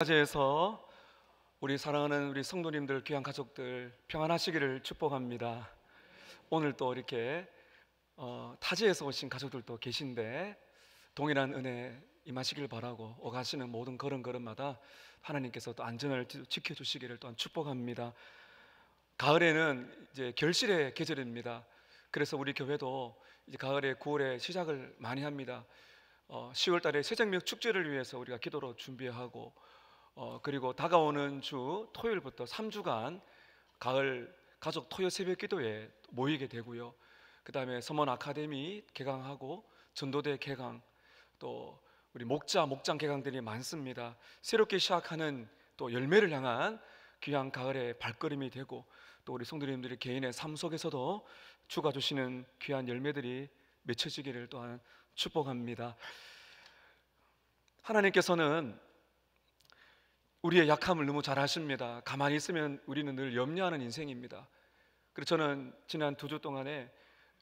타지에서 우리 사랑하는 우리 성도님들, 귀한 가족들 평안하시기를 축복합니다. 오늘 또 이렇게 타지에서 오신 가족들도 계신데 동일한 은혜 임하시길 바라고 오가시는 모든 걸음걸음마다 하나님께서 또 안전을 지켜주시기를 또한 축복합니다. 가을에는 이제 결실의 계절입니다. 그래서 우리 교회도 이제 가을에 9월에 시작을 많이 합니다. 10월 달에 새정명 축제를 위해서 우리가 기도로 준비하고 그리고 다가오는 주 토요일부터 3주간 가을 가족 토요 새벽 기도에 모이게 되고요. 그 다음에 서먼 아카데미 개강하고 전도대 개강, 또 우리 목장 개강들이 많습니다. 새롭게 시작하는 또 열매를 향한 귀한 가을의 발걸음이 되고, 또 우리 성도님들의 개인의 삶 속에서도 주가 주시는 귀한 열매들이 맺혀지기를 또한 축복합니다. 하나님께서는 우리의 약함을 너무 잘 아십니다. 가만히 있으면 우리는 늘 염려하는 인생입니다. 그래서 저는 지난 2주 동안에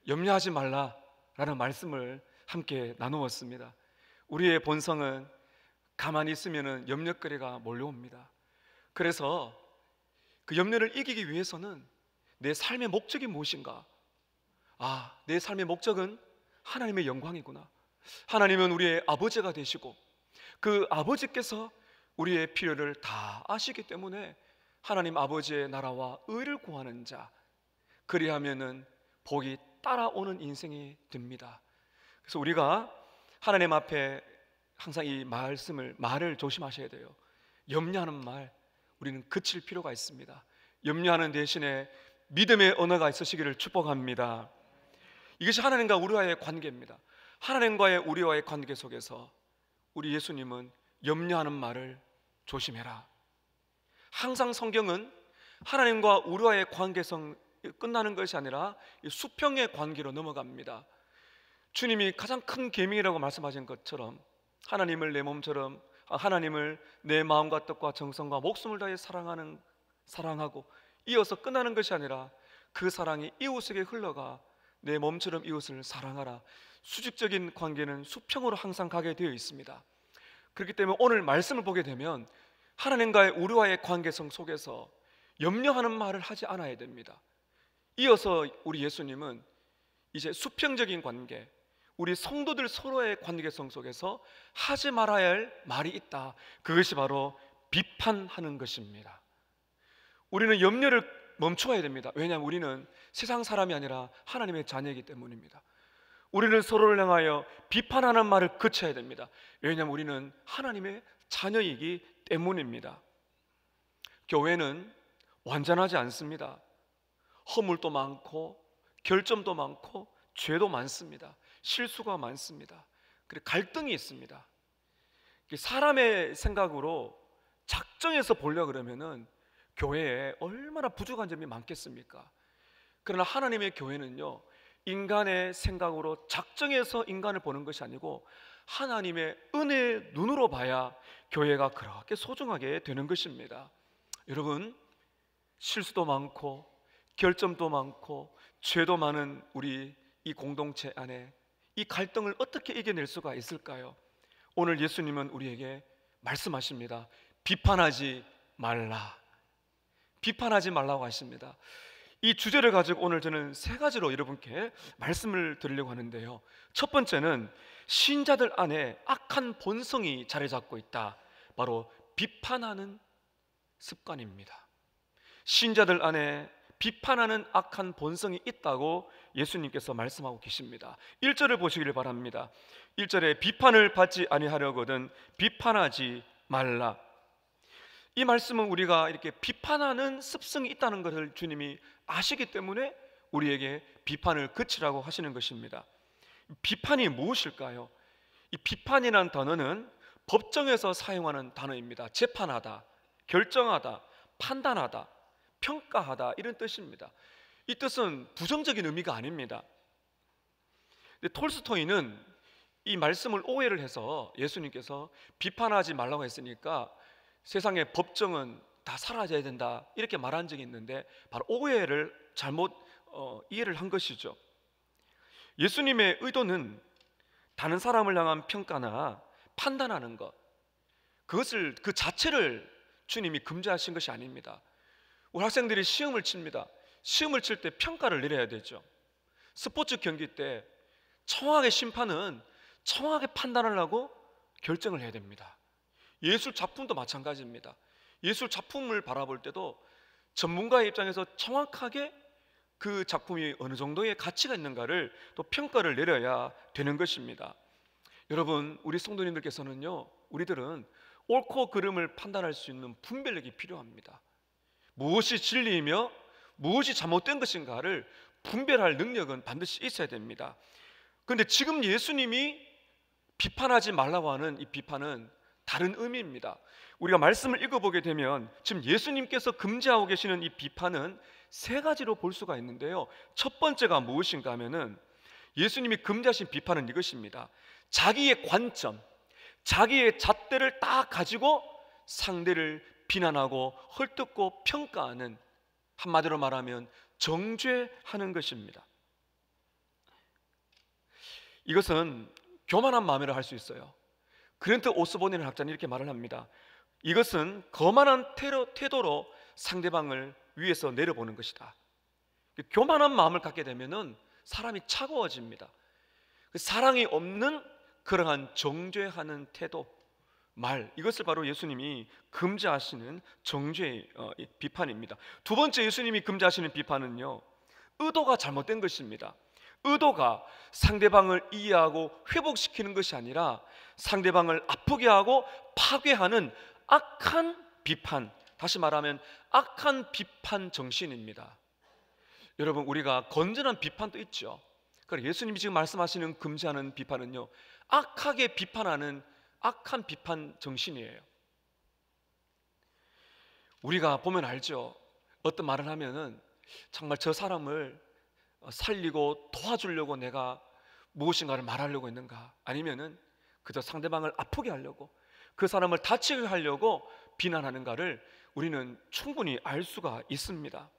염려하지 말라라는 말씀을 함께 나누었습니다. 우리의 본성은 가만히 있으면 염려거리가 몰려옵니다. 그래서 그 염려를 이기기 위해서는 내 삶의 목적이 무엇인가? 내 삶의 목적은 하나님의 영광이구나. 하나님은 우리의 아버지가 되시고 그 아버지께서 우리의 필요를 다 아시기 때문에 하나님 아버지의 나라와 의를 구하는 자, 그리하면은 복이 따라오는 인생이 됩니다. 그래서 우리가 하나님 앞에 항상 이 말을 조심하셔야 돼요. 염려하는 말, 우리는 그칠 필요가 있습니다. 염려하는 대신에 믿음의 언어가 있으시기를 축복합니다. 이것이 하나님과 우리와의 관계입니다. 하나님과의 우리와의 관계 속에서 우리 예수님은 염려하는 말을 조심해라. 항상 성경은 하나님과 우리와의 관계성 끝나는 것이 아니라 수평의 관계로 넘어갑니다. 주님이 가장 큰 계명이라고 말씀하신 것처럼 하나님을 내 몸처럼, 하나님을 내 마음과 뜻과 정성과 목숨을 다해 사랑하고 이어서 끝나는 것이 아니라 그 사랑이 이웃에게 흘러가 내 몸처럼 이웃을 사랑하라. 수직적인 관계는 수평으로 항상 가게 되어 있습니다. 그렇기 때문에 오늘 말씀을 보게 되면 하나님과의 우리와의 관계성 속에서 염려하는 말을 하지 않아야 됩니다. 이어서 우리 예수님은 이제 수평적인 관계, 우리 성도들 서로의 관계성 속에서 하지 말아야 할 말이 있다. 그것이 바로 비판하는 것입니다. 우리는 염려를 멈춰야 됩니다. 왜냐하면 우리는 세상 사람이 아니라 하나님의 자녀이기 때문입니다. 우리는 서로를 향하여 비판하는 말을 그쳐야 됩니다. 왜냐하면 우리는 하나님의 자녀이기 때문입니다. 교회는 완전하지 않습니다. 허물도 많고 결점도 많고 죄도 많습니다. 실수가 많습니다. 그리고 갈등이 있습니다. 사람의 생각으로 작정해서 보려고 그러면은 교회에 얼마나 부족한 점이 많겠습니까? 그러나 하나님의 교회는요, 인간의 생각으로 작정해서 인간을 보는 것이 아니고 하나님의 은혜의 눈으로 봐야 교회가 그렇게 소중하게 되는 것입니다. 여러분, 실수도 많고 결점도 많고 죄도 많은 우리 이 공동체 안에 이 갈등을 어떻게 이겨낼 수가 있을까요? 오늘 예수님은 우리에게 말씀하십니다. 비판하지 말라. 비판하지 말라고 하십니다. 이 주제를 가지고 오늘 저는 3가지로 여러분께 말씀을 드리려고 하는데요. 첫 번째는 신자들 안에 악한 본성이 자리 잡고 있다. 바로 비판하는 습관입니다. 신자들 안에 비판하는 악한 본성이 있다고 예수님께서 말씀하고 계십니다. 1절을 보시기를 바랍니다. 1절에 비판을 받지 아니하려거든 비판하지 말라. 이 말씀은 우리가 이렇게 비판하는 습성이 있다는 것을 주님이 아시기 때문에 우리에게 비판을 그치라고 하시는 것입니다. 비판이 무엇일까요? 이 비판이라는 단어는 법정에서 사용하는 단어입니다. 재판하다, 결정하다, 판단하다, 평가하다, 이런 뜻입니다. 이 뜻은 부정적인 의미가 아닙니다. 근데 톨스토이는 이 말씀을 오해를 해서 예수님께서 비판하지 말라고 했으니까 세상의 법정은 다 사라져야 된다 이렇게 말한 적이 있는데 바로 오해를 잘못 이해를 한 것이죠. 예수님의 의도는 다른 사람을 향한 평가나 판단하는 것, 그 자체를 주님이 금지하신 것이 아닙니다. 우리 학생들이 시험을 칩니다. 시험을 칠 때 평가를 내려야 되죠. 스포츠 경기 때 정확하게 심판은 정확하게 판단을 하고 결정을 해야 됩니다. 예술 작품도 마찬가지입니다. 예술 작품을 바라볼 때도 전문가의 입장에서 정확하게 그 작품이 어느 정도의 가치가 있는가를 또 평가를 내려야 되는 것입니다. 여러분, 우리 성도님들께서는요, 우리들은 옳고 그름을 판단할 수 있는 분별력이 필요합니다. 무엇이 진리이며 무엇이 잘못된 것인가를 분별할 능력은 반드시 있어야 됩니다. 그런데 지금 예수님이 비판하지 말라고 하는 이 비판은 다른 의미입니다. 우리가 말씀을 읽어보게 되면 지금 예수님께서 금지하고 계시는 이 비판은 세 가지로 볼 수가 있는데요, 첫 번째가 무엇인가 하면은 예수님이 금지하신 비판은 이것입니다. 자기의 관점, 자기의 잣대를 딱 가지고 상대를 비난하고 헐뜯고 평가하는, 한마디로 말하면 정죄하는 것입니다. 이것은 교만한 마음이라 할 수 있어요. 그랜트 오스본이라는 학자는 이렇게 말을 합니다. 이것은 거만한 태도로 상대방을 위에서 내려보는 것이다. 교만한 마음을 갖게 되면은 사람이 차가워집니다. 사랑이 없는 그러한 정죄하는 태도, 말, 이것을 바로 예수님이 금지하시는 정죄의 비판입니다. 두 번째 예수님이 금지하시는 비판은요, 의도가 잘못된 것입니다. 의도가 상대방을 이해하고 회복시키는 것이 아니라 상대방을 아프게 하고 파괴하는 악한 비판, 다시 말하면 악한 비판 정신입니다. 여러분, 우리가 건전한 비판도 있죠. 그러니까 예수님이 지금 말씀하시는 금지하는 비판은요, 악하게 비판하는 악한 비판 정신이에요. 우리가 보면 알죠. 어떤 말을 하면은 정말 저 사람을 살리고 도와주려고 내가 무엇인가를 말하려고 했는가, 아니면은 그저 상대방을 아프게 하려고, 그 사람을 다치게 하려고 비난하는가를 우리는 충분히 알 수가 있습니다.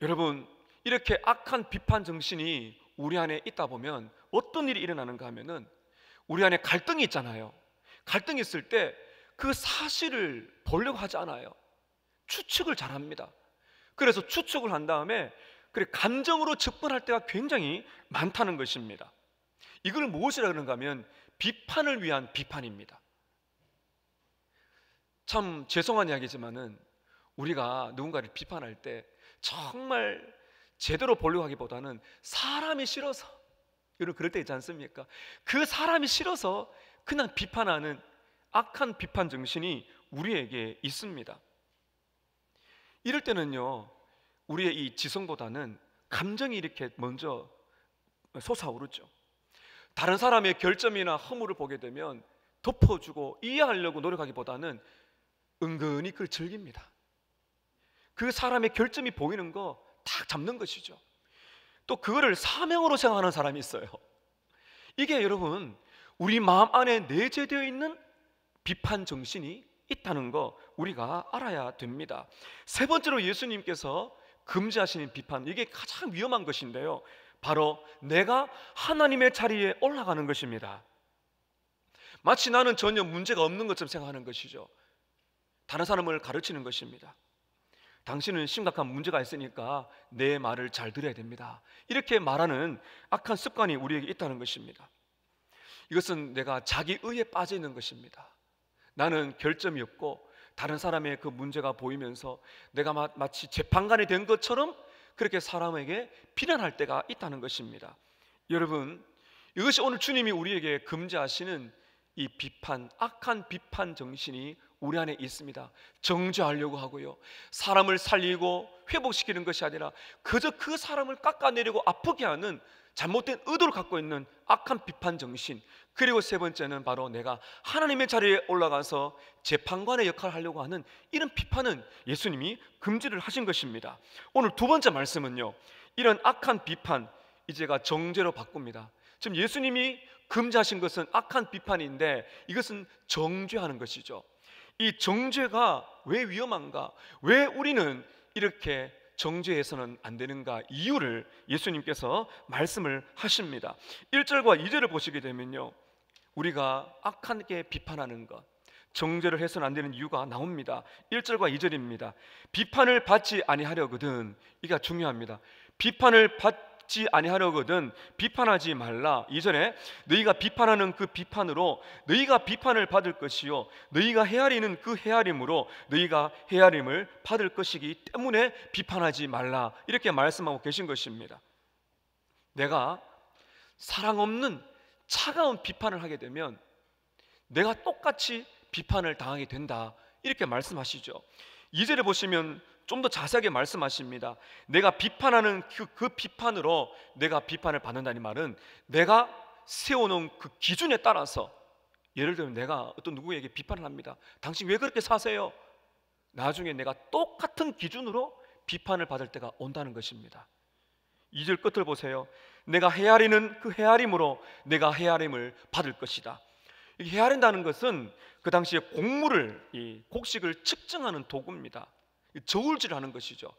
여러분, 이렇게 악한 비판 정신이 우리 안에 있다 보면 어떤 일이 일어나는가 하면은 우리 안에 갈등이 있잖아요. 갈등이 있을 때 그 사실을 보려고 하지 않아요. 추측을 잘합니다. 그래서 추측을 한 다음에 감정으로 접근할 때가 굉장히 많다는 것입니다. 이걸 무엇이라 그런가 하면 비판을 위한 비판입니다. 참 죄송한 이야기지만은 우리가 누군가를 비판할 때 정말 제대로 보려고 하기보다는 사람이 싫어서, 여러분 그럴 때 있지 않습니까? 그 사람이 싫어서 그냥 비판하는 악한 비판 정신이 우리에게 있습니다. 이럴 때는요, 우리의 이 지성보다는 감정이 이렇게 먼저 솟아오르죠. 다른 사람의 결점이나 허물을 보게 되면 덮어주고 이해하려고 노력하기보다는 은근히 그걸 즐깁니다. 그 사람의 결점이 보이는 거 딱 잡는 것이죠. 또 그거를 사명으로 생각하는 사람이 있어요. 이게 여러분, 우리 마음 안에 내재되어 있는 비판 정신이 있다는 거 우리가 알아야 됩니다. 세 번째로 예수님께서 금지하시는 비판, 이게 가장 위험한 것인데요, 바로 내가 하나님의 자리에 올라가는 것입니다. 마치 나는 전혀 문제가 없는 것처럼 생각하는 것이죠. 다른 사람을 가르치는 것입니다. 당신은 심각한 문제가 있으니까 내 말을 잘 들어야 됩니다. 이렇게 말하는 악한 습관이 우리에게 있다는 것입니다. 이것은 내가 자기의에 빠져 있는 것입니다. 나는 결점이 없고 다른 사람의 그 문제가 보이면서 내가 마치 재판관이 된 것처럼 그렇게 사람에게 비난할 때가 있다는 것입니다. 여러분, 이것이 오늘 주님이 우리에게 금지하시는 이 비판, 악한 비판 정신이 우리 안에 있습니다. 정죄하려고 하고요, 사람을 살리고 회복시키는 것이 아니라 그저 그 사람을 깎아내리고 아프게 하는 잘못된 의도를 갖고 있는 악한 비판 정신. 그리고 세 번째는 바로 내가 하나님의 자리에 올라가서 재판관의 역할을 하려고 하는 이런 비판은 예수님이 금지를 하신 것입니다. 오늘 두 번째 말씀은요, 이런 악한 비판 이제가 정죄로 바꿉니다. 지금 예수님이 금지하신 것은 악한 비판인데 이것은 정죄하는 것이죠. 이 정죄가 왜 위험한가, 왜 우리는 이렇게 정죄해서는 안 되는가, 이유를 예수님께서 말씀을 하십니다. 1절과 2절을 보시게 되면요, 우리가 악하게 비판하는 것, 정죄를 해서는 안 되는 이유가 나옵니다. 1절과 2절입니다. 비판을 받지 아니하려거든. 이게 중요합니다. 비판을 받지 아니하려거든 비판하지 말라. 2절에 너희가 비판하는 그 비판으로 너희가 비판을 받을 것이요 너희가 헤아리는 그 헤아림으로 너희가 헤아림을 받을 것이기 때문에 비판하지 말라. 이렇게 말씀하고 계신 것입니다. 내가 사랑 없는 차가운 비판을 하게 되면 내가 똑같이 비판을 당하게 된다. 이렇게 말씀하시죠. 2절에 보시면 좀 더 자세하게 말씀하십니다. 내가 비판하는 그 비판으로 내가 비판을 받는다는 말은 내가 세워놓은 그 기준에 따라서, 예를 들면 내가 어떤 누구에게 비판을 합니다. 당신 왜 그렇게 사세요? 나중에 내가 똑같은 기준으로 비판을 받을 때가 온다는 것입니다. 2절 끝을 보세요. 내가 헤아리는 그 헤아림으로 내가 헤아림을 받을 것이다. 헤아린다는 것은 그 당시에 곡식을 측정하는 도구입니다. 저울질하는 것이죠.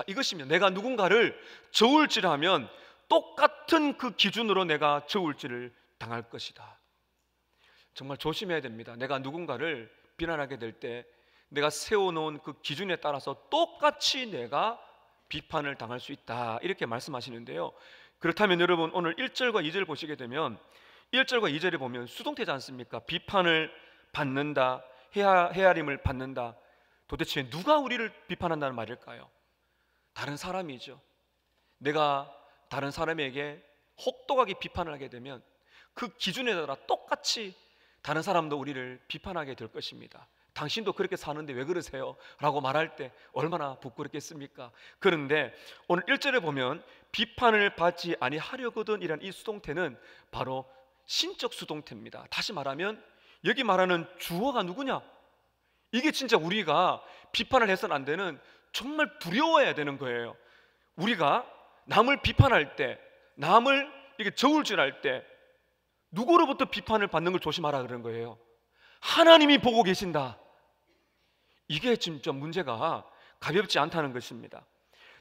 이것이면 내가 누군가를 저울질하면 똑같은 그 기준으로 내가 저울질을 당할 것이다. 정말 조심해야 됩니다. 내가 누군가를 비난하게 될 때 내가 세워놓은 그 기준에 따라서 똑같이 내가 비판을 당할 수 있다. 이렇게 말씀하시는데요. 그렇다면 여러분 오늘 1절과 2절 보시게 되면 1절과 2절에 보면 수동태지 않습니까? 비판을 받는다, 헤아림을 받는다. 도대체 누가 우리를 비판한다는 말일까요? 다른 사람이죠. 내가 다른 사람에게 혹독하게 비판을 하게 되면 그 기준에 따라 똑같이 다른 사람도 우리를 비판하게 될 것입니다. 당신도 그렇게 사는데 왜 그러세요? 라고 말할 때 얼마나 부끄럽겠습니까? 그런데 오늘 1절에 보면 비판을 받지 아니하려거든 이란 이 수동태는 바로 신적 수동태입니다. 다시 말하면 여기 말하는 주어가 누구냐? 이게 진짜 우리가 비판을 해서는 안 되는, 정말 두려워해야 되는 거예요. 우리가 남을 비판할 때, 남을 이렇게 저울질할 때 누구로부터 비판을 받는 걸 조심하라 그런 거예요. 하나님이 보고 계신다. 이게 진짜 문제가 가볍지 않다는 것입니다.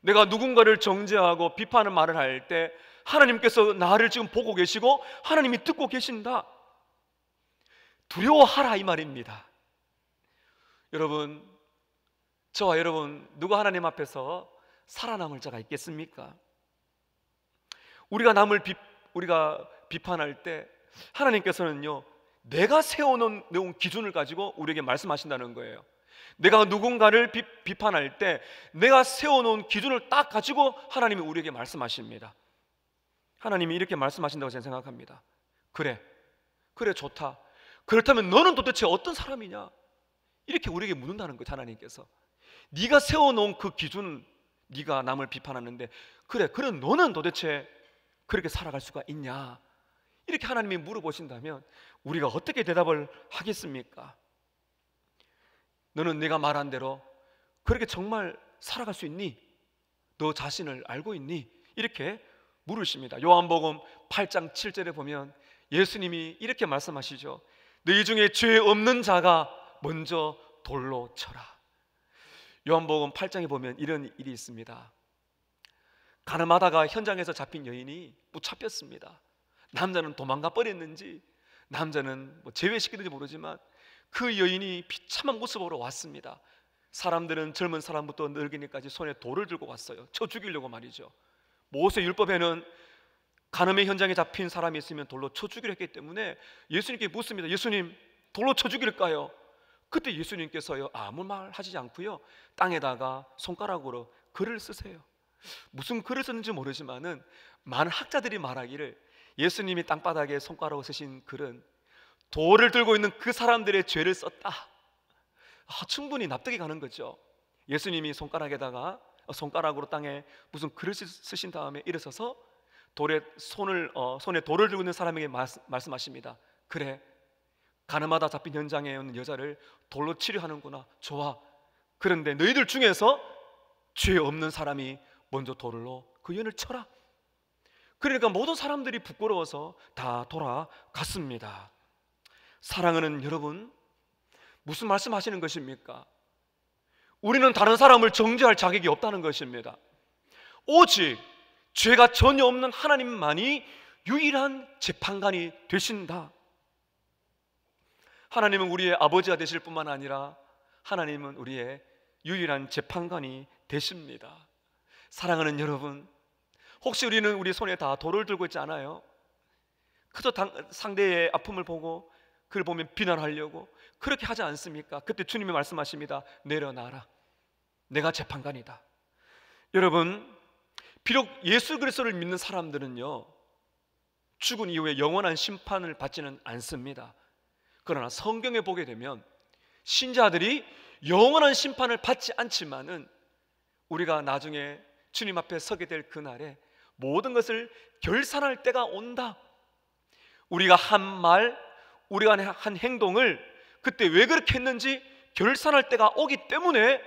내가 누군가를 정죄하고 비판을 말을 할 때 하나님께서 나를 지금 보고 계시고 하나님이 듣고 계신다. 두려워하라 이 말입니다. 여러분, 저와 여러분 누가 하나님 앞에서 살아남을 자가 있겠습니까? 우리가 남을 우리가 비판할 때 하나님께서는요 내가 세워놓은 기준을 가지고 우리에게 말씀하신다는 거예요. 내가 누군가를 비판할 때 내가 세워놓은 기준을 딱 가지고 하나님이 우리에게 말씀하십니다. 하나님이 이렇게 말씀하신다고 저는 생각합니다. 그래 좋다. 그렇다면 너는 도대체 어떤 사람이냐? 이렇게 우리에게 묻는다는 거죠. 하나님께서 네가 세워놓은 그 기준, 네가 남을 비판하는데 그럼 너는 도대체 그렇게 살아갈 수가 있냐? 이렇게 하나님이 물어보신다면 우리가 어떻게 대답을 하겠습니까? 너는 내가 말한 대로 그렇게 정말 살아갈 수 있니? 너 자신을 알고 있니? 이렇게 물으십니다. 요한복음 8장 7절에 보면 예수님이 이렇게 말씀하시죠. 너희 중에 죄 없는 자가 먼저 돌로 쳐라. 요한복음 8장에 보면 이런 일이 있습니다. 가늠하다가 현장에서 잡힌 여인이 붙잡혔습니다. 남자는 도망가 버렸는지 남자는 제외시키는지 모르지만 그 여인이 비참한 모습으로 왔습니다. 사람들은 젊은 사람부터 늙은이까지 손에 돌을 들고 왔어요. 쳐 죽이려고 말이죠. 모세 율법에는 간음의 현장에 잡힌 사람이 있으면 돌로 쳐 죽이려 했기 때문에 예수님께 묻습니다. 예수님, 돌로 쳐 죽일까요? 그때 예수님께서요 아무 말 하지 않고요 땅에다가 손가락으로 글을 쓰세요. 무슨 글을 썼는지 모르지만은 많은 학자들이 말하기를 예수님이 땅바닥에 손가락으로 쓰신 글은 돌을 들고 있는 그 사람들의 죄를 썼다. 충분히 납득이 가는 거죠. 예수님이 손가락으로 땅에 무슨 글을 쓰신 다음에 일어서서 손에 돌을 들고 있는 사람에게 말씀하십니다. 그래, 가늠하다 잡힌 현장에 있는 여자를 돌로 치려 하는구나. 좋아. 그런데 너희들 중에서 죄 없는 사람이 먼저 돌로 그 여인을 쳐라. 그러니까 모든 사람들이 부끄러워서 다 돌아갔습니다. 사랑하는 여러분, 무슨 말씀하시는 것입니까? 우리는 다른 사람을 정죄할 자격이 없다는 것입니다. 오직 죄가 전혀 없는 하나님만이 유일한 재판관이 되신다. 하나님은 우리의 아버지가 되실 뿐만 아니라 하나님은 우리의 유일한 재판관이 되십니다. 사랑하는 여러분, 혹시 우리는 우리 손에 다 돌을 들고 있지 않아요? 그저 상대의 아픔을 보고 그를 보면 비난하려고 그렇게 하지 않습니까? 그때 주님이 말씀하십니다. 내려놔라, 내가 재판관이다. 여러분, 비록 예수 그리스도를 믿는 사람들은요, 죽은 이후에 영원한 심판을 받지는 않습니다. 그러나 성경에 보게 되면 신자들이 영원한 심판을 받지 않지만은 우리가 나중에 주님 앞에 서게 될 그날에 모든 것을 결산할 때가 온다. 우리가 한 말, 우리가 한 행동을 그때 왜 그렇게 했는지 결산할 때가 오기 때문에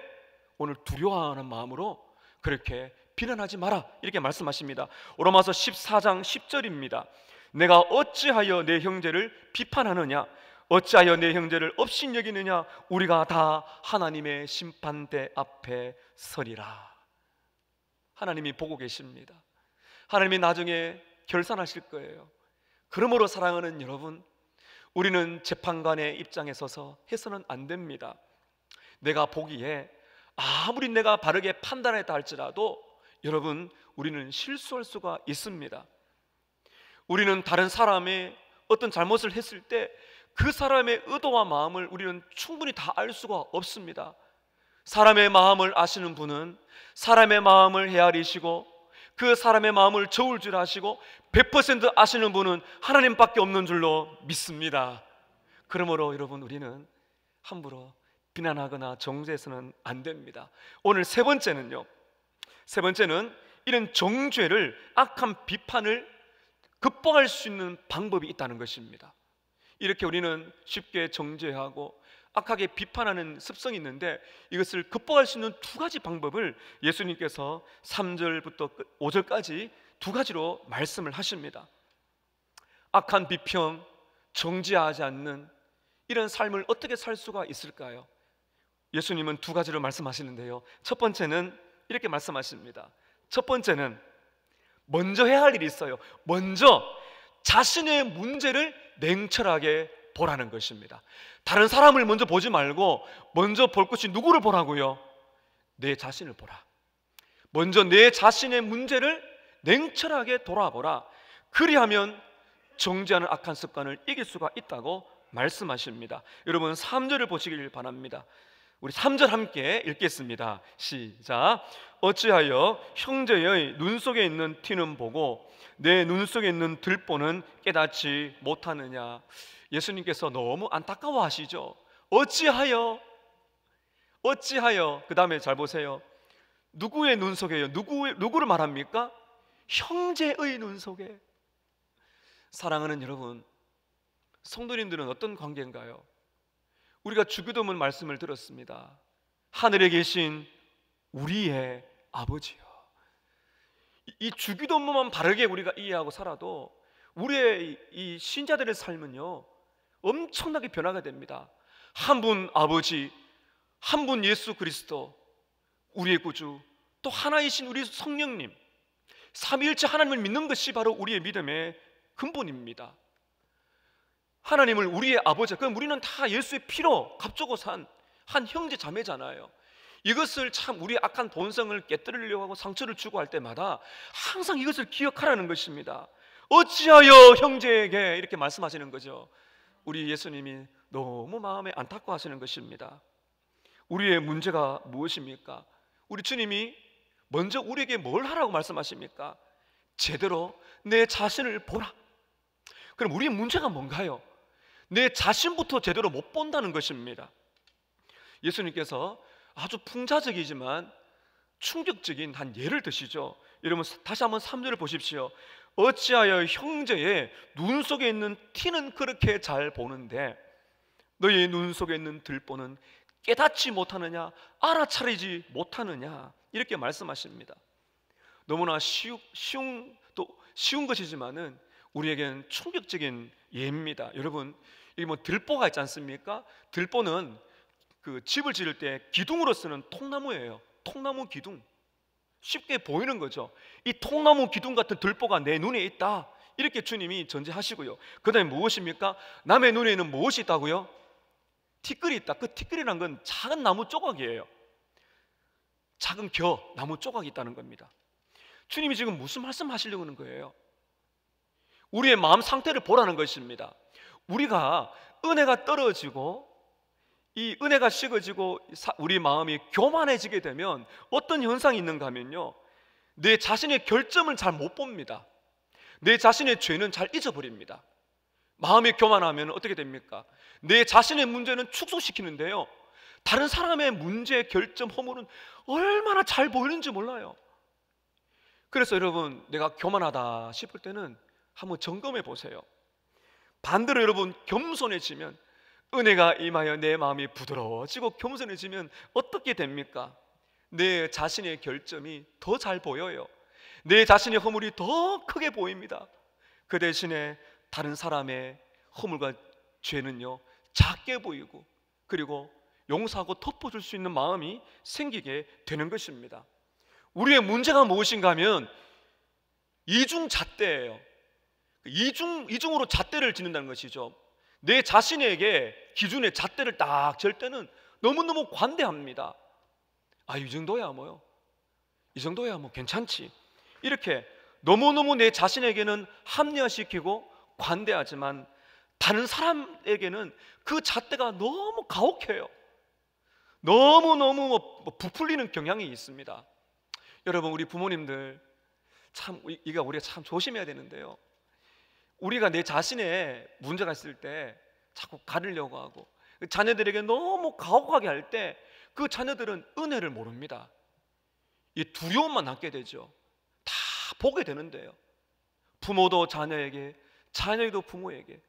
오늘 두려워하는 마음으로 그렇게 비난하지 마라, 이렇게 말씀하십니다. 로마서 14장 10절입니다. 내가 어찌하여 내 형제를 비판하느냐, 어찌하여 내 형제를 업신여기느냐, 우리가 다 하나님의 심판대 앞에 서리라. 하나님이 보고 계십니다. 하나님이 나중에 결산하실 거예요. 그러므로 사랑하는 여러분, 우리는 재판관의 입장에 서서 해서는 안 됩니다. 내가 보기에 아무리 내가 바르게 판단했다 할지라도 여러분, 우리는 실수할 수가 있습니다. 우리는 다른 사람의 어떤 잘못을 했을 때 그 사람의 의도와 마음을 우리는 충분히 다 알 수가 없습니다. 사람의 마음을 아시는 분은 사람의 마음을 헤아리시고 그 사람의 마음을 저울 줄 아시고 100% 아시는 분은 하나님밖에 없는 줄로 믿습니다. 그러므로 여러분, 우리는 함부로 비난하거나 정죄해서는 안 됩니다. 오늘 세 번째는 이런 정죄를, 악한 비판을 극복할 수 있는 방법이 있다는 것입니다. 이렇게 우리는 쉽게 정죄하고 악하게 비판하는 습성이 있는데 이것을 극복할 수 있는 두 가지 방법을 예수님께서 3절부터 5절까지 두 가지로 말씀을 하십니다. 악한 비평, 정죄하지 않는 이런 삶을 어떻게 살 수가 있을까요? 예수님은 두 가지로 말씀하시는데요, 첫 번째는 이렇게 말씀하십니다. 첫 번째는 먼저 해야 할 일이 있어요. 먼저 자신의 문제를 냉철하게 보라는 것입니다. 다른 사람을 먼저 보지 말고 먼저 볼 것이 누구를 보라고요? 내 자신을 보라. 먼저 내 자신의 문제를 냉철하게 돌아보라. 그리하면 정죄하는 악한 습관을 이길 수가 있다고 말씀하십니다. 여러분, 3절을 보시길 바랍니다. 우리 3절 함께 읽겠습니다. 시작. 어찌하여 형제의 눈 속에 있는 티는 보고 내 눈 속에 있는 들보는 깨닫지 못하느냐. 예수님께서 너무 안타까워하시죠. 어찌하여, 그 다음에 잘 보세요. 누구의 눈 속에요? 누구를 말합니까? 형제의 눈 속에. 사랑하는 여러분, 성도님들은 어떤 관계인가요? 우리가 주기도문 말씀을 들었습니다. 하늘에 계신 우리의 아버지요. 이 주기도문만 바르게 우리가 이해하고 살아도 우리의 이 신자들의 삶은요, 엄청나게 변화가 됩니다. 한 분 아버지, 한 분 예수 그리스도, 우리의 구주, 또 하나이신 우리 성령님, 삼위일체 하나님을 믿는 것이 바로 우리의 믿음의 근본입니다. 하나님을 우리의 아버지, 그럼 우리는 다 예수의 피로 값주고 산 한 형제 자매잖아요. 이것을 참 우리의 악한 본성을 깨뜨리려고 하고 상처를 주고 할 때마다 항상 이것을 기억하라는 것입니다. 어찌하여 형제에게, 이렇게 말씀하시는 거죠. 우리 예수님이 너무 마음에 안타까워하시는 것입니다. 우리의 문제가 무엇입니까? 우리 주님이 먼저 우리에게 뭘 하라고 말씀하십니까? 제대로 내 자신을 보라. 그럼 우리의 문제가 뭔가요? 내 자신부터 제대로 못 본다는 것입니다. 예수님께서 아주 풍자적이지만 충격적인 한 예를 드시죠. 여러분, 다시 한번 3절을 보십시오. 어찌하여 형제의 눈 속에 있는 티는 그렇게 잘 보는데 너희 눈 속에 있는 들보는 깨닫지 못하느냐, 알아차리지 못하느냐, 이렇게 말씀하십니다. 너무나 쉬운 것이지만은 우리에게는 충격적인 예입니다. 여러분, 이 들보가 있지 않습니까? 들보는 그 집을 지을 때 기둥으로 쓰는 통나무예요. 통나무 기둥. 쉽게 보이는 거죠. 이 통나무 기둥 같은 들보가 내 눈에 있다, 이렇게 주님이 전제하시고요. 그 다음에 무엇입니까? 남의 눈에는 무엇이 있다고요? 티끌이 있다. 그 티끌이란 건 작은 나무 조각이에요. 작은 나무 조각이 있다는 겁니다. 주님이 지금 무슨 말씀 하시려고 하는 거예요? 우리의 마음 상태를 보라는 것입니다. 우리가 은혜가 떨어지고 이 은혜가 식어지고 우리 마음이 교만해지게 되면 어떤 현상이 있는가 하면요, 내 자신의 결점을 잘 못 봅니다. 내 자신의 죄는 잘 잊어버립니다. 마음이 교만하면 어떻게 됩니까? 내 자신의 문제는 축소시키는데요, 다른 사람의 문제, 결점, 허물은 얼마나 잘 보이는지 몰라요. 그래서 여러분, 내가 교만하다 싶을 때는 한번 점검해 보세요. 반대로 여러분, 겸손해지면, 은혜가 임하여 내 마음이 부드러워지고 겸손해지면 어떻게 됩니까? 내 자신의 결점이 더 잘 보여요. 내 자신의 허물이 더 크게 보입니다. 그 대신에 다른 사람의 허물과 죄는요, 작게 보이고, 그리고 용서하고 덮어줄 수 있는 마음이 생기게 되는 것입니다. 우리의 문제가 무엇인가 하면 이중잣대예요. 이중으로 잣대를 짓는다는 것이죠. 내 자신에게 기준의 잣대를 딱 잴 때는 너무너무 관대합니다. 이 정도야 뭐요, 이 정도야 뭐 괜찮지, 이렇게 너무너무 내 자신에게는 합리화시키고 관대하지만 다른 사람에게는 그 잣대가 너무 가혹해요. 너무너무 부풀리는 경향이 있습니다. 여러분, 우리 부모님들 참 우리가 참 조심해야 되는데요, 우리가 내 자신의 문제가 있을 때 자꾸 가리려고 하고 자녀들에게 너무 가혹하게 할 때 그 자녀들은 은혜를 모릅니다. 이 두려움만 낳게 되죠. 다 보게 되는데요, 부모도 자녀에게, 자녀도 부모에게,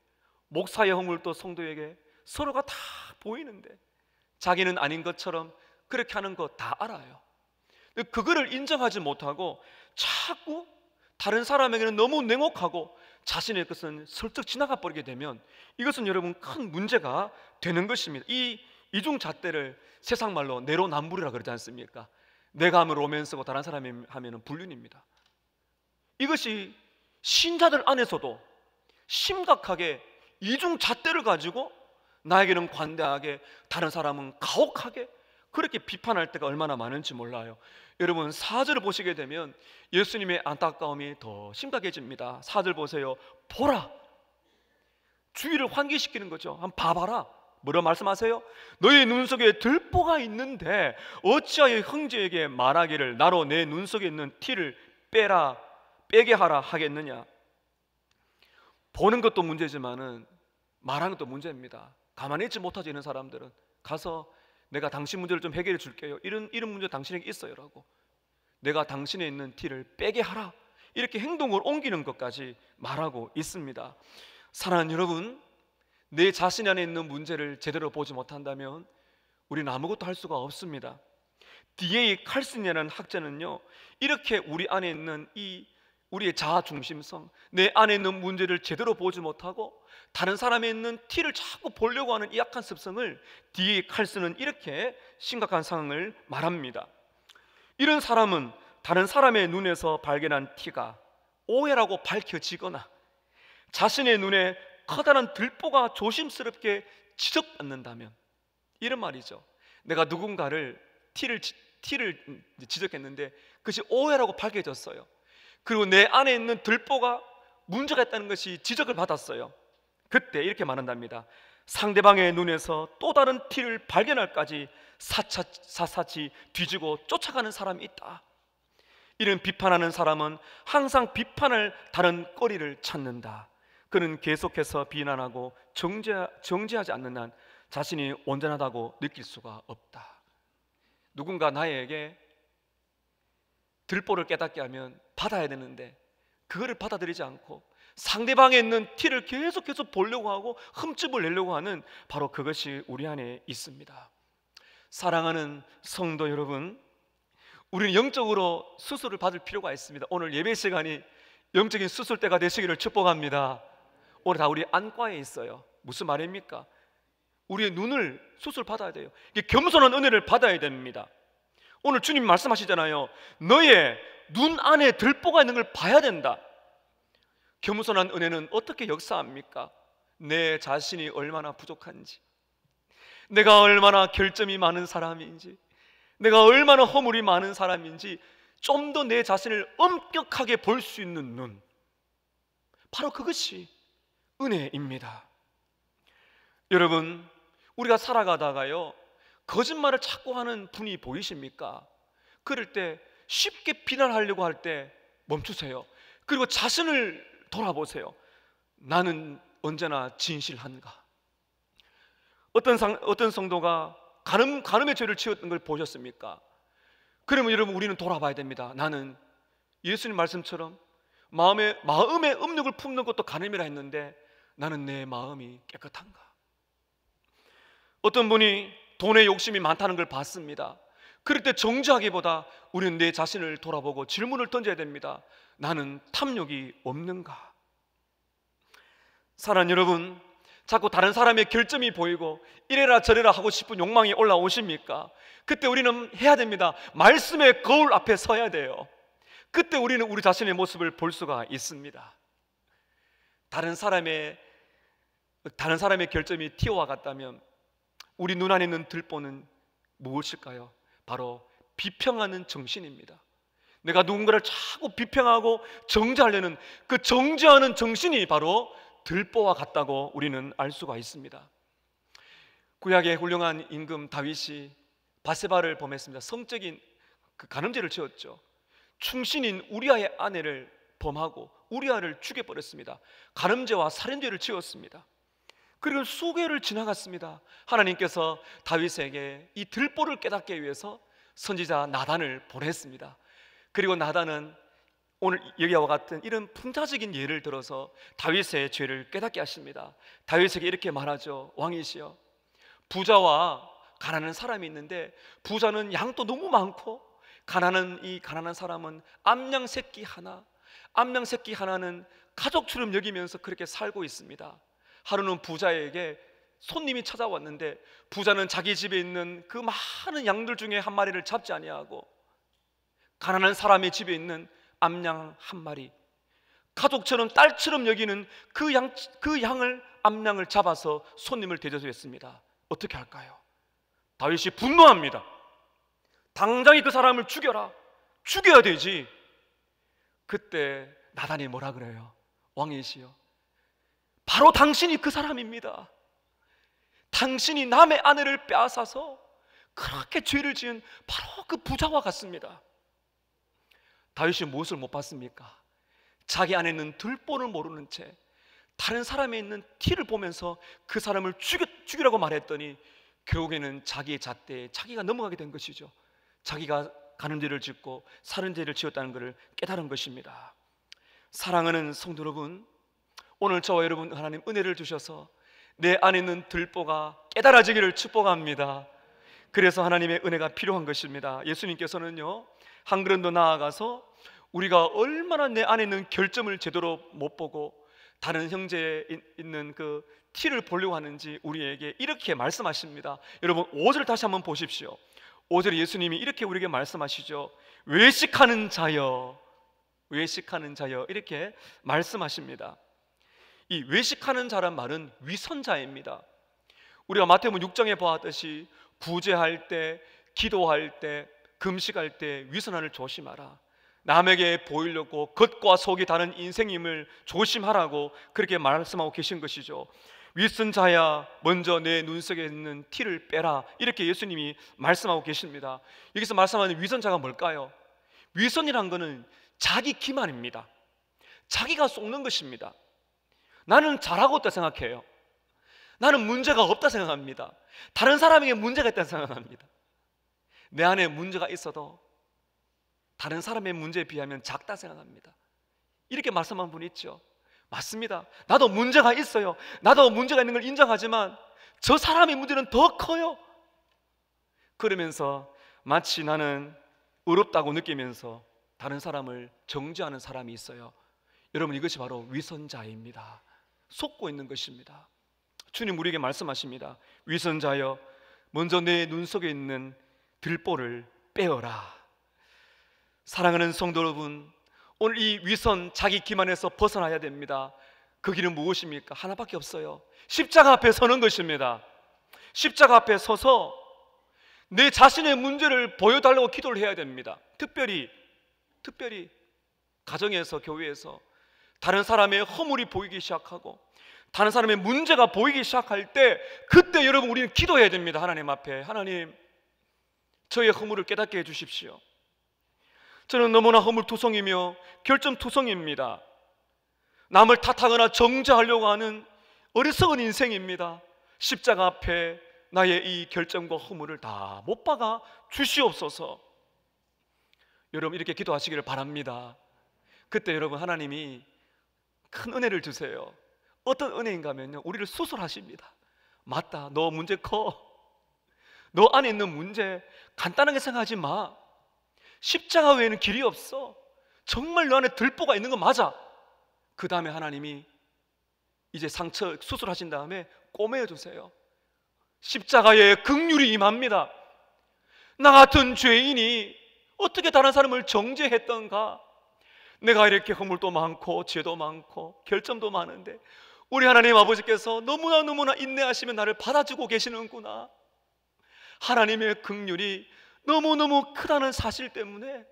목사의 허물도 성도에게 서로가 다 보이는데 자기는 아닌 것처럼 그렇게 하는 거 다 알아요. 그거를 인정하지 못하고 자꾸 다른 사람에게는 너무 냉혹하고 자신의 것은 슬쩍 지나가 버리게 되면 이것은 여러분 큰 문제가 되는 것입니다. 이 이중잣대를 세상 말로 내로남불이라 그러지 않습니까? 내가 하면 로맨스고 다른 사람이 하면 불륜입니다. 이것이 신자들 안에서도 심각하게 이중잣대를 가지고 나에게는 관대하게, 다른 사람은 가혹하게 그렇게 비판할 때가 얼마나 많은지 몰라요. 여러분, 4절을 보시게 되면 예수님의 안타까움이 더 심각해집니다. 4절 보세요. 보라, 주의를 환기시키는 거죠. 한번 봐봐라. 뭐라 말씀하세요? 너의 눈 속에 들보가 있는데 어찌하여 형제에게 말하기를 나로 내 눈 속에 있는 티를 빼게 하라 하겠느냐. 보는 것도 문제지만은 말하는 것도 문제입니다. 가만히 있지 못하지, 이런 사람들은. 가서 내가 당신 문제를 좀 해결해 줄게요, 이런 문제 당신에게 있어요 라고, 내가 당신에 있는 티를 빼게 하라, 이렇게 행동을 옮기는 것까지 말하고 있습니다. 사랑하는 여러분, 내 자신 안에 있는 문제를 제대로 보지 못한다면 우리는 아무것도 할 수가 없습니다. D.A. 칼슨이라는 학자는요, 이렇게 우리 안에 있는 우리의 자아 중심성, 내 안에 있는 문제를 제대로 보지 못하고 다른 사람에 있는 티를 자꾸 보려고 하는 이 약한 습성을 D.A. 칼슨은 이렇게 심각한 상황을 말합니다. 이런 사람은 다른 사람의 눈에서 발견한 티가 오해라고 밝혀지거나 자신의 눈에 커다란 들보가 조심스럽게 지적받는다면, 이런 말이죠. 내가 누군가를 티를 지적했는데 그것이 오해라고 밝혀졌어요. 그리고 내 안에 있는 들보가 문제가 있다는 것이 지적을 받았어요. 그때 이렇게 말한답니다. 상대방의 눈에서 또 다른 티를 발견할까지 사사치 뒤지고 쫓아가는 사람이 있다. 이런 비판하는 사람은 항상 비판을 다른 거리를 찾는다. 그는 계속해서 비난하고 정죄하지 않는 한 자신이 온전하다고 느낄 수가 없다. 누군가 나에게 들보를 깨닫게 하면 받아야 되는데 그거를 받아들이지 않고 상대방에 있는 티를 계속해서 보려고 하고 흠집을 내려고 하는, 바로 그것이 우리 안에 있습니다. 사랑하는 성도 여러분, 우리는 영적으로 수술을 받을 필요가 있습니다. 오늘 예배 시간이 영적인 수술대가 되시기를 축복합니다. 오늘 다 우리 안과에 있어요. 무슨 말입니까? 우리의 눈을 수술 받아야 돼요. 겸손한 은혜를 받아야 됩니다. 오늘 주님 말씀하시잖아요. 너의 눈 안에 들보가 있는 걸 봐야 된다. 겸손한 은혜는 어떻게 역사합니까? 내 자신이 얼마나 부족한지, 내가 얼마나 결점이 많은 사람인지, 내가 얼마나 허물이 많은 사람인지 좀 더 내 자신을 엄격하게 볼 수 있는 눈, 바로 그것이 은혜입니다. 여러분, 우리가 살아가다가요, 거짓말을 자꾸 하는 분이 보이십니까? 그럴 때 쉽게 비난하려고 할 때 멈추세요. 그리고 자신을 돌아보세요. 나는 언제나 진실한가? 어떤 성도가 간음의 죄를 지었던 걸 보셨습니까? 그러면 여러분, 우리는 돌아봐야 됩니다. 나는 예수님 말씀처럼 마음에 음욕을 품는 것도 간음이라 했는데 나는 내 마음이 깨끗한가? 어떤 분이 돈에 욕심이 많다는 걸 봤습니다. 그럴 때 정죄하기보다 우리는 내 자신을 돌아보고 질문을 던져야 됩니다. 나는 탐욕이 없는가? 사랑하는 여러분, 자꾸 다른 사람의 결점이 보이고 이래라 저래라 하고 싶은 욕망이 올라오십니까? 그때 우리는 해야 됩니다. 말씀의 거울 앞에 서야 돼요. 그때 우리는 우리 자신의 모습을 볼 수가 있습니다. 다른 사람의 결점이 튀어와 갔다면 우리 눈 안에 있는 들보는 무엇일까요? 바로 비평하는 정신입니다. 내가 누군가를 자꾸 비평하고 정죄하려는 그 정죄하는 정신이 바로 들보와 같다고 우리는 알 수가 있습니다. 구약의 훌륭한 임금 다윗이 바세바를 범했습니다. 성적인 그 간음죄를 지었죠. 충신인 우리아의 아내를 범하고 우리아를 죽여버렸습니다. 간음죄와 살인죄를 지었습니다. 그리고 수개를 지나갔습니다. 하나님께서 다윗에게 이 들보를 깨닫게 위해서 선지자 나단을 보냈습니다. 그리고 나단은 오늘 여기와 같은 이런 풍자적인 예를 들어서 다윗의 죄를 깨닫게 하십니다. 다윗에게 이렇게 말하죠. 왕이시여, 부자와 가난한 사람이 있는데 부자는 양도 너무 많고 가난한 사람은 암양 새끼 하나는 가족처럼 여기면서 그렇게 살고 있습니다. 하루는 부자에게 손님이 찾아왔는데 부자는 자기 집에 있는 그 많은 양들 중에 한 마리를 잡지 아니하고 가난한 사람의 집에 있는 암양 한 마리, 가족처럼 딸처럼 여기는 그 암양을 잡아서 손님을 대접했습니다. 어떻게 할까요? 다윗이 분노합니다. 당장에 그 사람을 죽여야 되지. 그때 나단이 뭐라 그래요? 왕이시여, 바로 당신이 그 사람입니다. 당신이 남의 아내를 빼앗아서 그렇게 죄를 지은 바로 그 부자와 같습니다. 다윗이 무엇을 못 봤습니까? 자기 안에 있는 들보를 모르는 채 다른 사람에 있는 티를 보면서 그 사람을 죽이라고 말했더니 결국에는 자기의 잣대에 자기가 넘어가게 된 것이죠. 자기가 간음죄를 짓고 살인죄를 지었다는 것을 깨달은 것입니다. 사랑하는 성도 여러분, 오늘 저와 여러분 하나님 은혜를 주셔서 내 안에 있는 들보가 깨달아지기를 축복합니다. 그래서 하나님의 은혜가 필요한 것입니다. 예수님께서는요, 한 걸음 더 나아가서 우리가 얼마나 내 안에 있는 결점을 제대로 못 보고 다른 형제에 있는 그 티를 보려고 하는지 우리에게 이렇게 말씀하십니다. 여러분 5절 다시 한번 보십시오. 5절에 예수님이 이렇게 우리에게 말씀하시죠. 외식하는 자여 이렇게 말씀하십니다. 이 외식하는 자란 말은 위선자입니다. 우리가 마태복음 6장에 보았듯이 구제할 때, 기도할 때, 금식할 때 위선함을 조심하라. 남에게 보이려고 겉과 속이 다른 인생임을 조심하라고 그렇게 말씀하고 계신 것이죠. 위선자야, 먼저 내 눈 속에 있는 티를 빼라, 이렇게 예수님이 말씀하고 계십니다. 여기서 말씀하는 위선자가 뭘까요? 위선이란 것은 자기 기만입니다. 자기가 속는 것입니다. 나는 잘하고 있다 생각해요. 나는 문제가 없다 생각합니다. 다른 사람에게 문제가 있다 생각합니다. 내 안에 문제가 있어도 다른 사람의 문제에 비하면 작다 생각합니다. 이렇게 말씀한 분이 있죠. 맞습니다. 나도 문제가 있어요. 나도 문제가 있는 걸 인정하지만 저 사람의 문제는 더 커요. 그러면서 마치 나는 어렵다고 느끼면서 다른 사람을 정죄하는 사람이 있어요. 여러분, 이것이 바로 위선자입니다. 속고 있는 것입니다. 주님 우리에게 말씀하십니다. 위선자여, 먼저 내 눈 속에 있는 들보를 빼어라. 사랑하는 성도 여러분, 오늘 이 위선, 자기 기만에서 벗어나야 됩니다. 그 길은 무엇입니까? 하나밖에 없어요. 십자가 앞에 서는 것입니다. 십자가 앞에 서서 내 자신의 문제를 보여달라고 기도를 해야 됩니다. 특별히 가정에서, 교회에서 다른 사람의 허물이 보이기 시작하고 다른 사람의 문제가 보이기 시작할 때, 그때 여러분 우리는 기도해야 됩니다. 하나님 앞에, 하나님, 저의 허물을 깨닫게 해주십시오. 저는 너무나 허물투성이며 결점투성입니다. 남을 탓하거나 정죄하려고 하는 어리석은 인생입니다. 십자가 앞에 나의 이 결점과 허물을 다 못 박아 주시옵소서. 여러분 이렇게 기도하시기를 바랍니다. 그때 여러분 하나님이 큰 은혜를 주세요. 어떤 은혜인가 하면요, 우리를 수술하십니다. 맞다, 너 문제 커. 너 안에 있는 문제 간단하게 생각하지 마. 십자가 외에는 길이 없어. 정말 너 안에 들보가 있는 거 맞아. 그 다음에 하나님이 이제 상처 수술하신 다음에 꼬매어 주세요. 십자가에 긍휼이 임합니다. 나 같은 죄인이 어떻게 다른 사람을 정죄했던가. 내가 이렇게 허물도 많고 죄도 많고 결점도 많은데 우리 하나님 아버지께서 너무나 인내하시며 나를 받아주고 계시는구나. 하나님의 긍휼이 너무너무 크다는 사실 때문에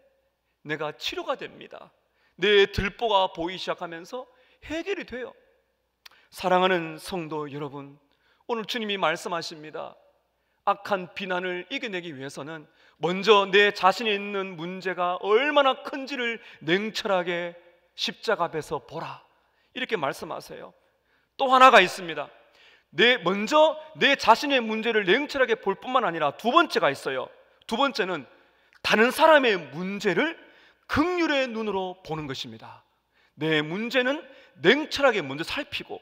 내가 치료가 됩니다. 내 들보가 보이기 시작하면서 해결이 돼요. 사랑하는 성도 여러분, 오늘 주님이 말씀하십니다. 악한 비난을 이겨내기 위해서는 먼저 내 자신에 있는 문제가 얼마나 큰지를 냉철하게 십자가 앞에서 보라, 이렇게 말씀하세요. 또 하나가 있습니다. 먼저 내 자신의 문제를 냉철하게 볼 뿐만 아니라 두 번째가 있어요. 두 번째는 다른 사람의 문제를 긍휼의 눈으로 보는 것입니다. 내 문제는 냉철하게 먼저 살피고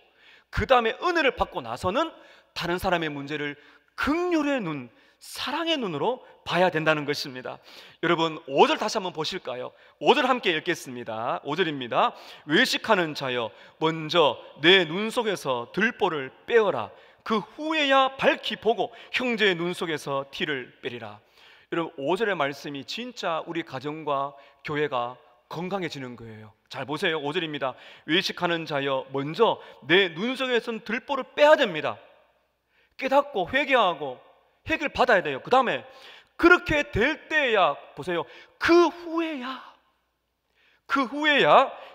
그 다음에 은혜를 받고 나서는 다른 사람의 문제를 긍휼의 눈, 사랑의 눈으로 봐야 된다는 것입니다. 여러분 5절 다시 한번 보실까요? 5절 함께 읽겠습니다. 5절입니다. 외식하는 자여, 먼저 내 눈 속에서 들보를 빼어라. 그 후에야 밝히 보고 형제의 눈 속에서 티를 빼리라. 여러분 5절의 말씀이 진짜 우리 가정과 교회가 건강해지는 거예요. 잘 보세요. 5절입니다. 외식하는 자여, 먼저 내 눈 속에선 들보를 빼야 됩니다. 깨닫고 회개하고 해결 받아야 돼요. 그 다음에 그렇게 될 때야, 보세요, 그 후에야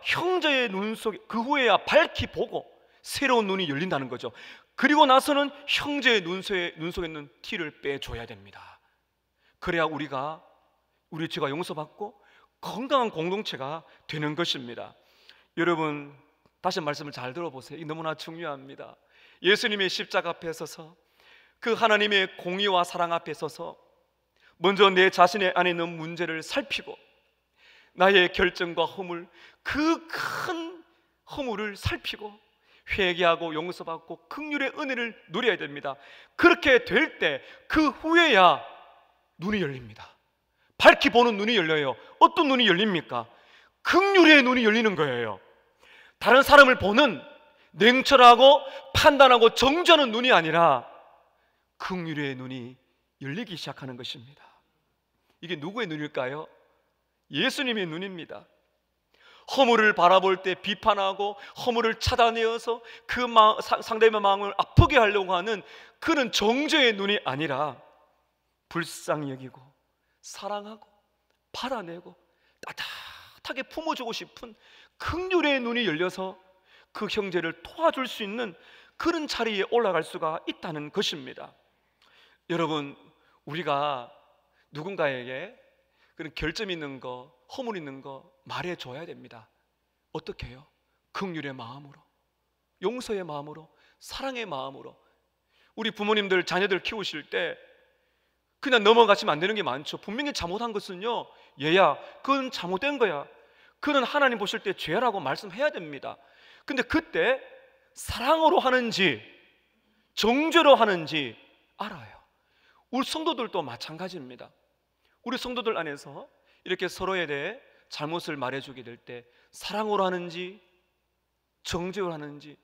형제의 눈 속에, 그 후에야 밝히 보고 새로운 눈이 열린다는 거죠. 그리고 나서는 형제의 눈 속에 있는 티를 빼줘야 됩니다. 그래야 우리가 우리 죄가 용서받고 건강한 공동체가 되는 것입니다. 여러분 다시 말씀을 잘 들어보세요. 이게 너무나 중요합니다. 예수님의 십자가 앞에 서서 그 하나님의 공의와 사랑 앞에 서서 먼저 내 자신의 안에 있는 문제를 살피고 나의 결정과 허물, 그 큰 허물을 살피고 회개하고 용서받고 긍휼의 은혜를 누려야 됩니다. 그렇게 될 때 그 후에야 눈이 열립니다. 밝히 보는 눈이 열려요. 어떤 눈이 열립니까? 긍휼의 눈이 열리는 거예요. 다른 사람을 보는 냉철하고 판단하고 정죄하는 눈이 아니라 긍휼의 눈이 열리기 시작하는 것입니다. 이게 누구의 눈일까요? 예수님의 눈입니다. 허물을 바라볼 때 비판하고 허물을 차단해서 그 상대의 마음을 아프게 하려고 하는 그런 정죄의 눈이 아니라 불쌍히 여기고 사랑하고 받아내고 따뜻하게 품어주고 싶은 긍휼의 눈이 열려서 그 형제를 도와줄 수 있는 그런 자리에 올라갈 수가 있다는 것입니다. 여러분 우리가 누군가에게 그런 결점 있는 거, 허물 있는 거 말해줘야 됩니다. 어떻게 해요? 긍휼의 마음으로, 용서의 마음으로, 사랑의 마음으로. 우리 부모님들 자녀들 키우실 때 그냥 넘어가시면 안 되는 게 많죠. 분명히 잘못한 것은요, 얘야 그건 잘못된 거야, 그는 하나님 보실 때 죄라고 말씀해야 됩니다. 근데 그때 사랑으로 하는지 정죄로 하는지 알아요. 우리 성도들도 마찬가지입니다. 우리 성도들 안에서 이렇게 서로에 대해 잘못을 말해주게 될 때 사랑으로 하는지 정죄로 하는지,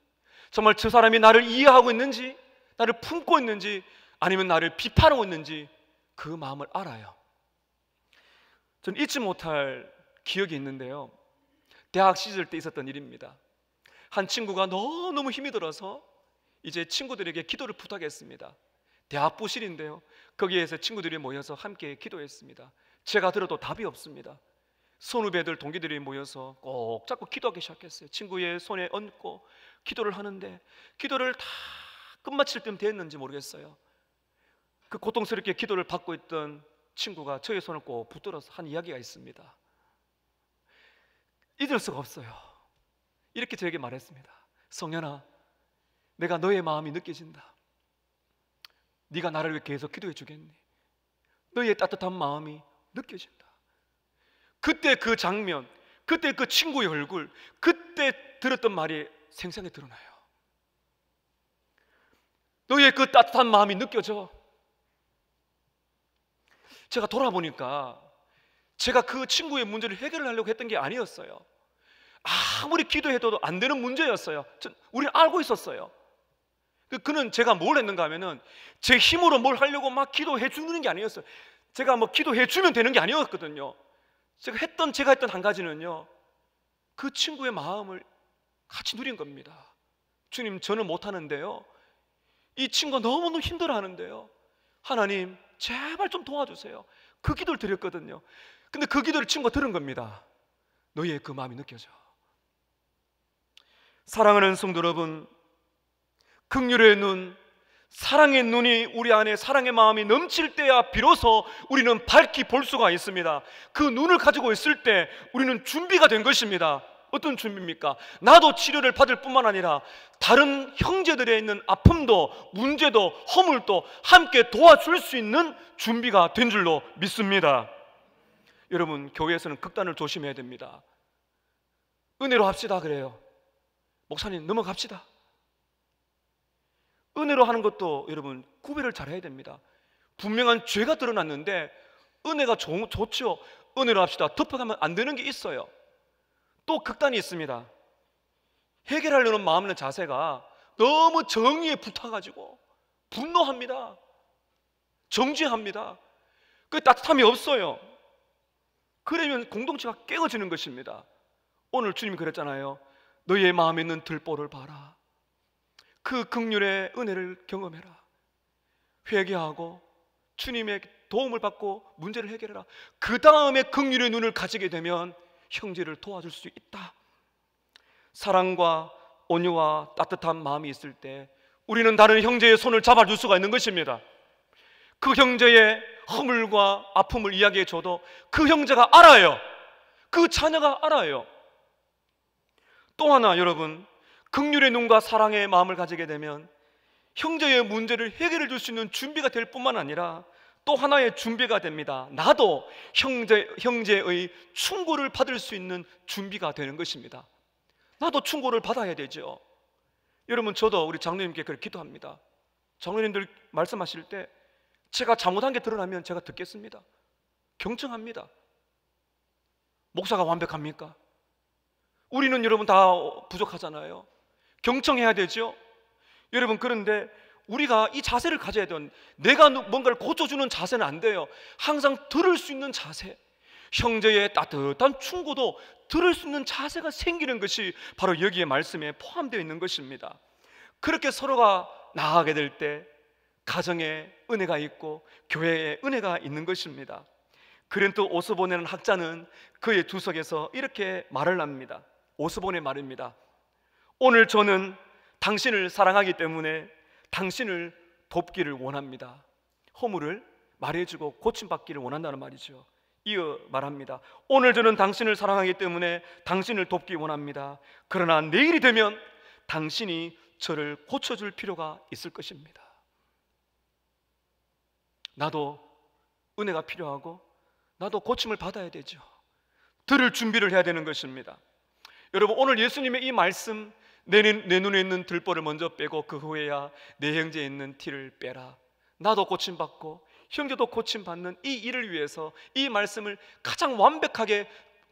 정말 저 사람이 나를 이해하고 있는지, 나를 품고 있는지, 아니면 나를 비판하고 있는지 그 마음을 알아요. 저는 잊지 못할 기억이 있는데요, 대학 시절 때 있었던 일입니다. 한 친구가 너무 힘이 들어서 이제 친구들에게 기도를 부탁했습니다. 대학부실인데요, 거기에서 친구들이 모여서 함께 기도했습니다. 제가 들어도 답이 없습니다. 선후배들 동기들이 모여서 꼭 잡고 기도하기 시작했어요. 친구의 손에 얹고 기도를 하는데 기도를 다 끝마칠 쯤 됐는지 모르겠어요. 그 고통스럽게 기도를 받고 있던 친구가 저의 손을 꼭 붙들어서 한 이야기가 있습니다. 잊을 수가 없어요. 이렇게 저에게 말했습니다. 성현아, 내가 너의 마음이 느껴진다. 네가 나를 위해 계속 기도해 주겠니? 너의 따뜻한 마음이 느껴진다. 그때 그 장면, 그때 그 친구의 얼굴, 그때 들었던 말이 생생히 드러나요. 너의 그 따뜻한 마음이 느껴져. 제가 돌아보니까 제가 그 친구의 문제를 해결하려고 했던 게 아니었어요. 아무리 기도해도 안 되는 문제였어요. 우리는 알고 있었어요. 그는 제가 뭘 했는가 하면은 제 힘으로 뭘 하려고 막 기도해 주는 게 아니었어요. 제가 뭐 기도해 주면 되는 게 아니었거든요. 제가 했던 한 가지는요, 그 친구의 마음을 같이 누린 겁니다. 주님, 저는 못하는데요, 이 친구가 너무너무 힘들어하는데요, 하나님 제발 좀 도와주세요. 그 기도를 드렸거든요. 근데 그 기도를 친구가 들은 겁니다. 너희의 그 마음이 느껴져. 사랑하는 성도 여러분, 긍휼의 눈, 사랑의 눈이 우리 안에 사랑의 마음이 넘칠 때야 비로소 우리는 밝히 볼 수가 있습니다. 그 눈을 가지고 있을 때 우리는 준비가 된 것입니다. 어떤 준비입니까? 나도 치료를 받을 뿐만 아니라 다른 형제들에 있는 아픔도 문제도 허물도 함께 도와줄 수 있는 준비가 된 줄로 믿습니다. 여러분, 교회에서는 극단을 조심해야 됩니다. 은혜로 합시다 그래요. 목사님 넘어갑시다. 은혜로 하는 것도 여러분 구별을 잘해야 됩니다. 분명한 죄가 드러났는데 은혜가 좋죠. 은혜로 합시다 덮어가면 안 되는 게 있어요. 또 극단이 있습니다. 해결하려는 마음의 자세가 너무 정의에 붙어가지고 분노합니다. 정죄합니다. 그 따뜻함이 없어요. 그러면 공동체가 깨어지는 것입니다. 오늘 주님이 그랬잖아요. 너희의 마음에 있는 들보를 봐라. 그 긍휼의 은혜를 경험해라. 회개하고 주님의 도움을 받고 문제를 해결해라. 그 다음에 긍휼의 눈을 가지게 되면 형제를 도와줄 수 있다. 사랑과 온유와 따뜻한 마음이 있을 때 우리는 다른 형제의 손을 잡아줄 수가 있는 것입니다. 그 형제의 허물과 아픔을 이야기해 줘도 그 형제가 알아요. 그 자녀가 알아요. 또 하나 여러분, 긍휼의 눈과 사랑의 마음을 가지게 되면 형제의 문제를 해결해 줄 수 있는 준비가 될 뿐만 아니라 또 하나의 준비가 됩니다. 나도 형제의 충고를 받을 수 있는 준비가 되는 것입니다. 나도 충고를 받아야 되죠. 여러분, 저도 우리 장로님께 그렇게 기도합니다. 장로님들 말씀하실 때 제가 잘못한 게 드러나면 제가 듣겠습니다. 경청합니다. 목사가 완벽합니까? 우리는 여러분 다 부족하잖아요. 경청해야 되죠. 여러분, 그런데 우리가 이 자세를 가져야 돼요. 내가 뭔가를 고쳐주는 자세는 안 돼요. 항상 들을 수 있는 자세, 형제의 따뜻한 충고도 들을 수 있는 자세가 생기는 것이 바로 여기에 말씀에 포함되어 있는 것입니다. 그렇게 서로가 나아가게 될 때 가정에 은혜가 있고 교회에 은혜가 있는 것입니다. 그린토 오스본이라는 학자는 그의 주석에서 이렇게 말을 합니다. 오스본의 말입니다. 오늘 저는 당신을 사랑하기 때문에 당신을 돕기를 원합니다. 허물을 말해주고 고침받기를 원한다는 말이죠. 이어 말합니다. 오늘 저는 당신을 사랑하기 때문에 당신을 돕기 원합니다. 그러나 내일이 되면 당신이 저를 고쳐줄 필요가 있을 것입니다. 나도 은혜가 필요하고 나도 고침을 받아야 되죠. 들을 준비를 해야 되는 것입니다. 여러분, 오늘 예수님의 이 말씀, 내 눈에 있는 들보를 먼저 빼고 그 후에야 내 형제에 있는 티를 빼라. 나도 고침받고 형제도 고침받는 이 일을 위해서 이 말씀을 가장 완벽하게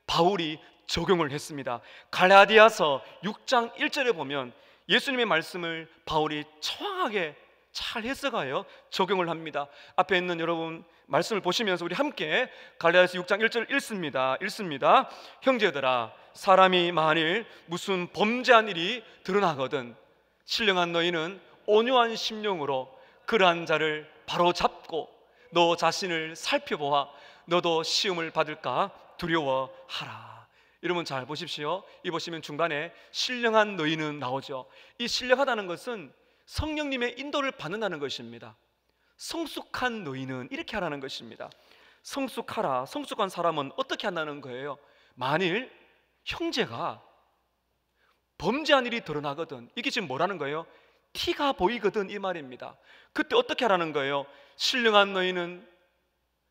바울이 적용을 했습니다. 갈라디아서 6장 1절에 보면 예수님의 말씀을 바울이 정확하게 잘 해석하여 적용을 합니다. 앞에 있는 여러분 말씀을 보시면서 우리 함께 갈라디아서 6장 1절 읽습니다. 형제들아, 사람이 만일 무슨 범죄한 일이 드러나거든 신령한 너희는 온유한 심령으로 그러한 자를 바로 잡고 너 자신을 살펴보아 너도 시험을 받을까 두려워하라. 여러분 잘 보십시오. 이 보시면 중간에 신령한 너희는 나오죠. 이 신령하다는 것은 성령님의 인도를 받는다는 것입니다. 성숙한 너희는 이렇게 하라는 것입니다. 성숙하라. 성숙한 사람은 어떻게 한다는 거예요? 만일 형제가 범죄한 일이 드러나거든, 이게 지금 뭐라는 거예요? 티가 보이거든, 이 말입니다. 그때 어떻게 하라는 거예요? 신령한 너희는,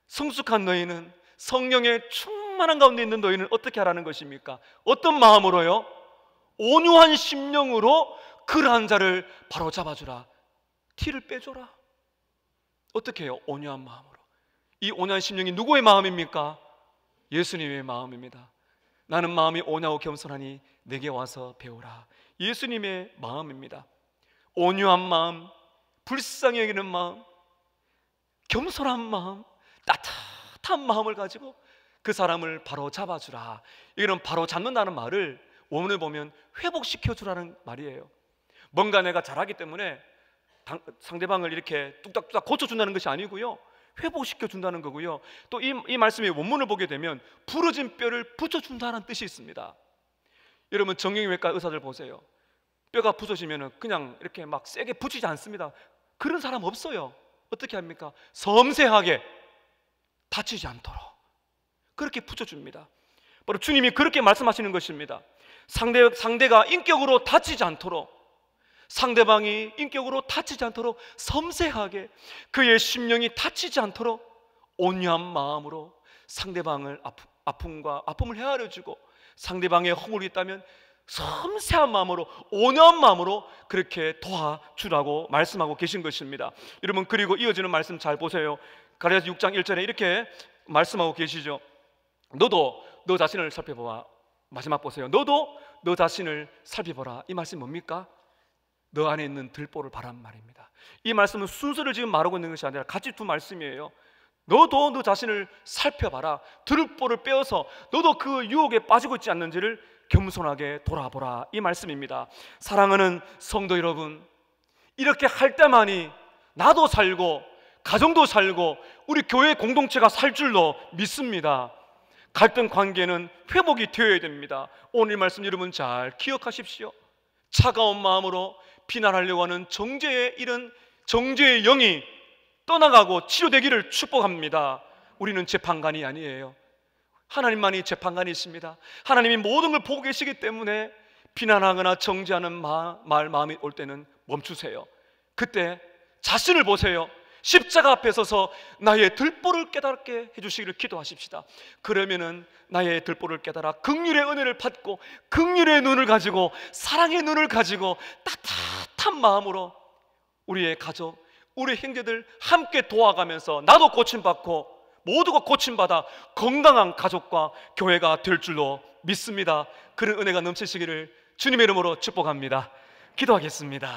성숙한 너희는, 성령의 충만한 가운데 있는 너희는 어떻게 하라는 것입니까? 어떤 마음으로요? 온유한 심령으로 그러한 자를 바로 잡아주라. 티를 빼줘라. 어떻게 해요? 온유한 마음으로. 이 온유한 심령이 누구의 마음입니까? 예수님의 마음입니다. 나는 마음이 온유하고 겸손하니 내게 와서 배우라. 예수님의 마음입니다. 온유한 마음, 불쌍히 여기는 마음, 겸손한 마음, 따뜻한 마음을 가지고 그 사람을 바로 잡아주라. 이런 바로 잡는다는 말을 원문을 보면 회복시켜주라는 말이에요. 뭔가 내가 잘하기 때문에 상대방을 이렇게 뚝딱뚝딱 고쳐준다는 것이 아니고요, 회복시켜준다는 거고요. 또 이 말씀의 원문을 보게 되면 부러진 뼈를 붙여준다는 뜻이 있습니다. 여러분 정형외과 의사들 보세요. 뼈가 부서지면 그냥 이렇게 막 세게 붙이지 않습니다. 그런 사람 없어요. 어떻게 합니까? 섬세하게 다치지 않도록 그렇게 붙여줍니다. 바로 주님이 그렇게 말씀하시는 것입니다. 상대가 인격으로 다치지 않도록, 상대방이 인격으로 다치지 않도록 섬세하게, 그의 심령이 다치지 않도록 온유한 마음으로 상대방을 아픔을 헤아려주고, 상대방의 허물이 있다면 섬세한 마음으로, 온유한 마음으로 그렇게 도와주라고 말씀하고 계신 것입니다. 여러분, 그리고 이어지는 말씀 잘 보세요. 갈라디아서 6장 1절에 이렇게 말씀하고 계시죠. 너도 너 자신을 살펴보라. 마지막 보세요. 너도 너 자신을 살펴보라. 이 말씀이 뭡니까? 너 안에 있는 들보를 바란 말입니다. 이 말씀은 순서를 지금 말하고 있는 것이 아니라 같이 두 말씀이에요. 너도 너 자신을 살펴봐라. 들보를 빼어서 너도 그 유혹에 빠지고 있지 않는지를 겸손하게 돌아보라. 이 말씀입니다. 사랑하는 성도 여러분, 이렇게 할 때만이 나도 살고 가정도 살고 우리 교회 공동체가 살 줄로 믿습니다. 갈등 관계는 회복이 되어야 됩니다. 오늘 말씀 여러분 잘 기억하십시오. 차가운 마음으로 비난하려고 하는 정죄의 이런 정죄의 영이 떠나가고 치료되기를 축복합니다. 우리는 재판관이 아니에요. 하나님만이 재판관이십니다. 하나님이 모든 걸 보고 계시기 때문에 비난하거나 정죄하는 마음이 올 때는 멈추세요. 그때 자신을 보세요. 십자가 앞에 서서 나의 들보를 깨닫게 해주시기를 기도하십시다. 그러면은 나의 들보를 깨달아 긍휼의 은혜를 받고 긍휼의 눈을 가지고 사랑의 눈을 가지고 따뜻한 마음으로 우리의 가족, 우리 형제들 함께 도와가면서 나도 고침받고 모두가 고침받아 건강한 가족과 교회가 될 줄로 믿습니다. 그런 은혜가 넘치시기를 주님의 이름으로 축복합니다. 기도하겠습니다.